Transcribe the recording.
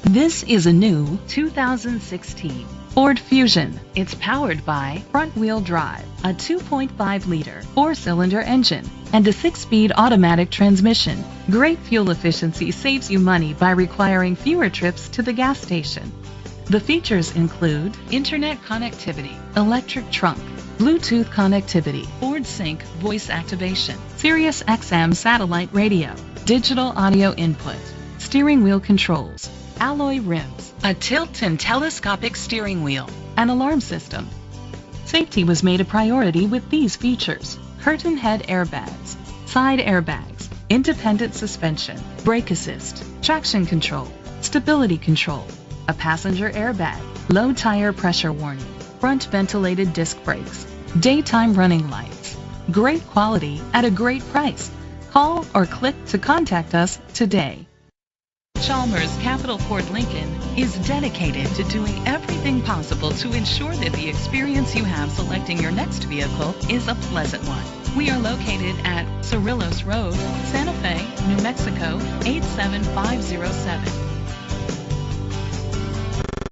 This is a new 2016 Ford Fusion. It's powered by front-wheel drive, a 2.5-liter four-cylinder engine, and a 6-speed automatic transmission. Great fuel efficiency saves you money by requiring fewer trips to the gas station. The features include internet connectivity, electric trunk, Bluetooth connectivity, Ford Sync voice activation, Sirius XM satellite radio, digital audio input, steering wheel controls, alloy rims, a tilt and telescopic steering wheel, an alarm system. Safety was made a priority with these features: curtain head airbags, side airbags, independent suspension, brake assist, traction control, stability control, a passenger airbag, low tire pressure warning, front ventilated disc brakes, daytime running lights. Great quality at a great price. Call or click to contact us today. Chalmers Capital Ford Lincoln is dedicated to doing everything possible to ensure that the experience you have selecting your next vehicle is a pleasant one. We are located at Cerrillos Road, Santa Fe, New Mexico 87507.